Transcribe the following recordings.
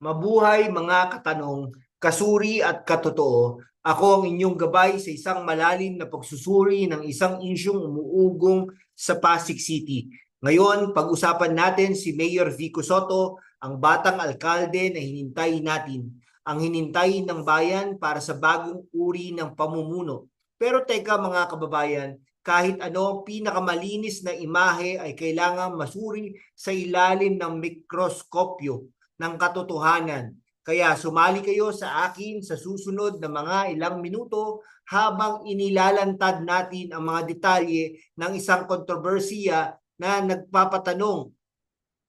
Mabuhay mga katanong, kasuri at katotoo. Ako ang inyong gabay sa isang malalim na pagsusuri ng isang isyung umuugong sa Pasig City. Ngayon, pag-usapan natin si Mayor Vico Soto, ang batang alkalde na hinintay natin. Ang hinintay ng bayan para sa bagong uri ng pamumuno. Pero teka mga kababayan, kahit ano pinakamalinis na imahe ay kailangan masuri sa ilalim ng mikroskopyo ng katotohanan. Kaya sumali kayo sa akin sa susunod na mga ilang minuto habang inilalantad natin ang mga detalye ng isang kontrobersiya na nagpapatanong,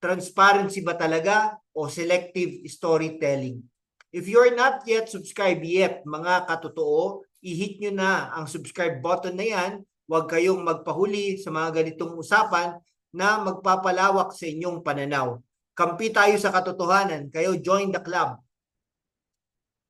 transparency ba talaga o selective storytelling? If you're not yet subscribed yet, mga katotoo, i-hit nyo na ang subscribe button na yan. Huwag kayong magpahuli sa mga ganitong usapan na magpapalawak sa inyong pananaw. Kampi tayo sa katotohanan. Kayo, join the club.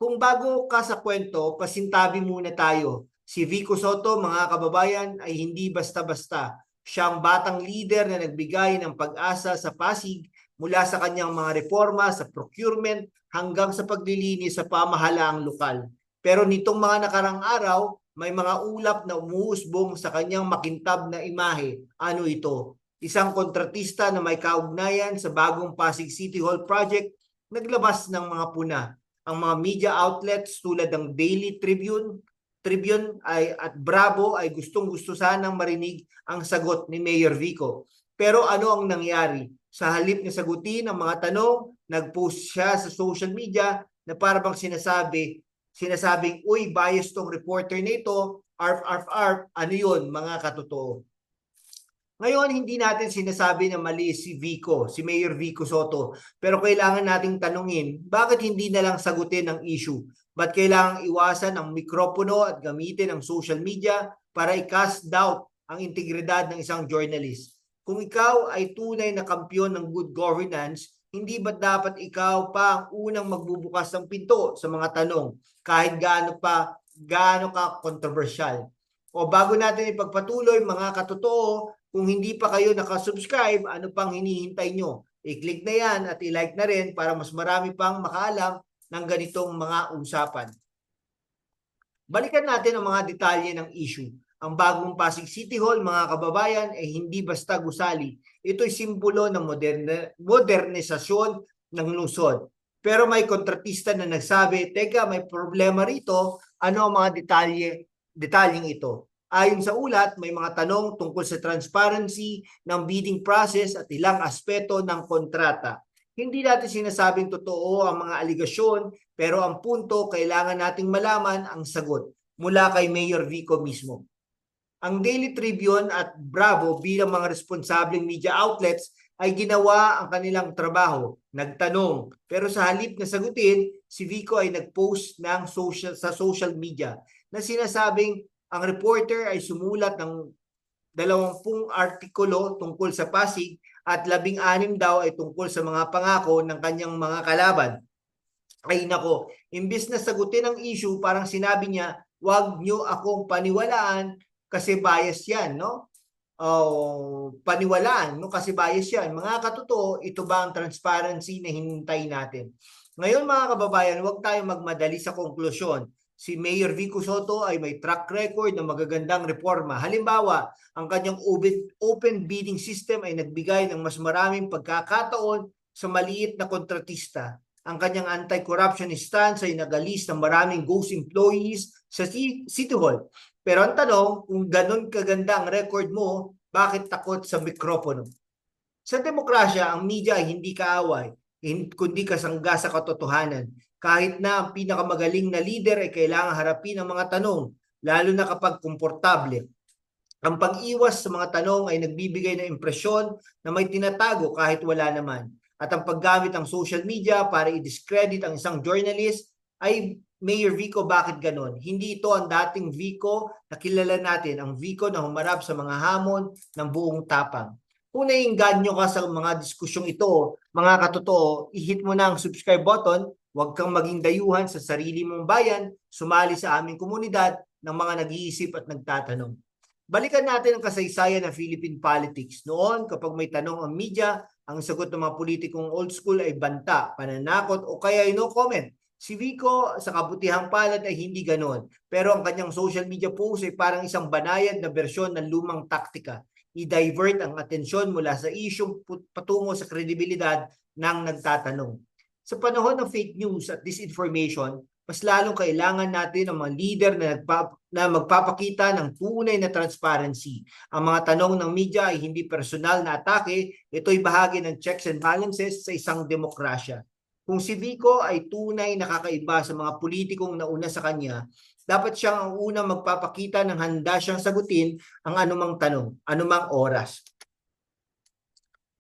Kung bago ka sa kwento, pasintabi muna tayo. Si Vico Soto, mga kababayan, ay hindi basta-basta. Siya ang batang leader na nagbigay ng pag-asa sa Pasig mula sa kanyang mga reforma sa procurement hanggang sa paglilinis sa pamahalaang lokal. Pero nitong mga nakarang araw, may mga ulap na umuusbong sa kanyang makintab na imahe. Ano ito? Isang kontratista na may kaugnayan sa bagong Pasig City Hall project naglabas ng mga puna. Ang mga media outlets tulad ng Daily Tribune at Bravo ay gustong-gusto sanang marinig ang sagot ni Mayor Vico. Pero ano ang nangyari? Sa halip na sagutin ang mga tanong, nag-post siya sa social media na parang sinasabing, uy, bias tong reporter nito, arf, ano yun, mga katotoo. Ngayon, hindi natin sinasabi na mali si Vico, si Mayor Vico Soto, pero kailangan nating tanungin, bakit hindi na lang sagutin ang issue? Ba't kailangang iwasan ang mikropono at gamitin ang social media para i-cast doubt ang integridad ng isang journalist? Kung ikaw ay tunay na kampiyon ng good governance, hindi ba dapat ikaw pa ang unang magbubukas ng pinto sa mga tanong kahit gaano ka controversial? O bago natin ipagpatuloy mga katotoo, kung hindi pa kayo nakasubscribe, ano pang hinihintay nyo? I-click na yan at i-like na rin para mas marami pang makaalam ng ganitong mga usapan. Balikan natin ang mga detalye ng issue. Ang bagong Pasig City Hall, mga kababayan, ay hindi basta gusali. Ito'y simbolo ng modernisasyon ng lungsod. Pero may kontratista na nagsabi, teka, may problema rito. Ano ang mga detalyeng ito? Ayon sa ulat, may mga tanong tungkol sa transparency ng bidding process at ilang aspeto ng kontrata. Hindi natin sinasabing totoo ang mga aligasyon, pero ang punto, kailangan nating malaman ang sagot mula kay Mayor Vico mismo. Ang Daily Tribune at Bravo bilang mga responsableng media outlets ay ginawa ang kanilang trabaho, nagtanong. Pero sa halip na sagutin, si Vico ay nag-post sa social media na sinasabing ang reporter ay sumulat ng 20 artikulo tungkol sa Pasig at 16 daw ay tungkol sa mga pangako ng kanyang mga kalaban. Ay nako, imbis na sagutin ang issue, parang sinabi niya, wag nyo akong paniwalaan kasi bias yan, no? Paniwalaan, no? Kasi bias yan. Mga katotoo, ito ba ang transparency na hinintay natin? Ngayon mga kababayan, huwag tayong magmadali sa konklusyon. Si Mayor Vico Soto ay may track record ng magagandang reforma. Halimbawa, ang kanyang open bidding system ay nagbigay ng mas maraming pagkakataon sa maliit na kontratista. Ang kanyang anti-corruption stance ay nagalis ng maraming ghost employees sa City Hall. Pero ang tanong, kung ganun kaganda ang record mo, bakit takot sa mikropono? Sa demokrasya, ang media ay hindi kaaway, kundi kasangga sa katotohanan. Kahit na ang pinakamagaling na leader ay kailangan harapin ang mga tanong, lalo na kapag komportable. Ang pag-iwas sa mga tanong ay nagbibigay ng impresyon na may tinatago kahit wala naman. At ang paggamit ng social media para i-discredit ang isang journalist ay, Mayor Vico, bakit ganon? Hindi ito ang dating Vico na kilala natin, ang Vico na humarap sa mga hamon ng buong tapang. Kung naiinganyo ka sa mga diskusyong ito, mga katotoo, i-hit mo na ang subscribe button, huwag kang maging dayuhan sa sarili mong bayan, sumali sa aming komunidad ng mga nag-iisip at nagtatanong. Balikan natin ang kasaysayan ng Philippine politics. Noon, kapag may tanong ang media, Ang sagot ng mga politikong old school ay banta, pananakot o kaya no comment. Si Vico sa kabutihang palad ay hindi ganon. Pero ang kanyang social media post ay parang isang banayad na bersyon ng lumang taktika. I-divert ang atensyon mula sa isyong patungo sa kredibilidad ng nagtatanong. Sa panahon ng fake news at disinformation, mas lalong kailangan natin ang mga leader na magpapakita ng tunay na transparency. Ang mga tanong ng media ay hindi personal na atake, ito'y bahagi ng checks and balances sa isang demokrasya. Kung si Vico ay tunay na kakaiba sa mga politikong nauna sa kanya, dapat siyang ang unang magpapakita ng handa siyang sagutin ang anumang tanong, anumang oras.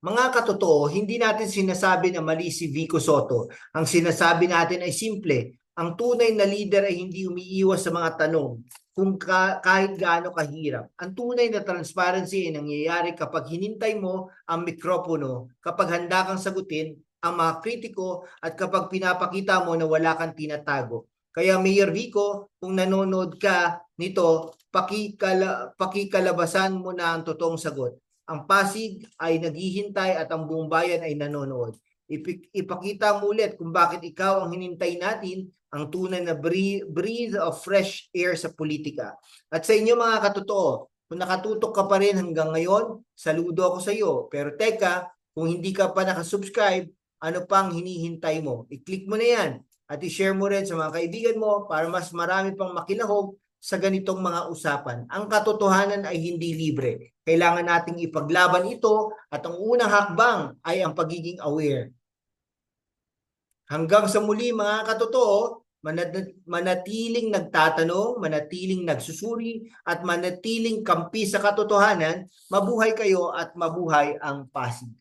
Mga katotoo, hindi natin sinasabi na mali si Vico Sotto. Ang sinasabi natin ay simple. Ang tunay na leader ay hindi umiiwas sa mga tanong kung kahit gaano kahirap. Ang tunay na transparency ay nangyayari kapag hinintay mo ang mikropono, kapag handa kang sagutin ang mga kritiko at kapag pinapakita mo na wala kang tinatago. Kaya Mayor Vico, kung nanonood ka nito, pakikalabasan mo na ang totoong sagot. Ang Pasig ay naghihintay at ang buong bayan ay nanonood. Ipakita mo ulit kung bakit ikaw ang hinintay natin, ang tunay na breathe of fresh air sa politika. At sa inyo mga katotoo, kung nakatutok ka pa rin hanggang ngayon, saludo ako sa iyo. Pero teka, kung hindi ka pa nakasubscribe, ano pang hinihintay mo? I-click mo na yan at i-share mo rin sa mga kaibigan mo para mas marami pang makilahok sa ganitong mga usapan. Ang katotohanan ay hindi libre. Kailangan nating ipaglaban ito at ang unang hakbang ay ang pagiging aware. Hanggang sa muli mga katotoo, manatiling nagtatanong, manatiling nagsusuri at manatiling kampi sa katotohanan, mabuhay kayo at mabuhay ang Pasig.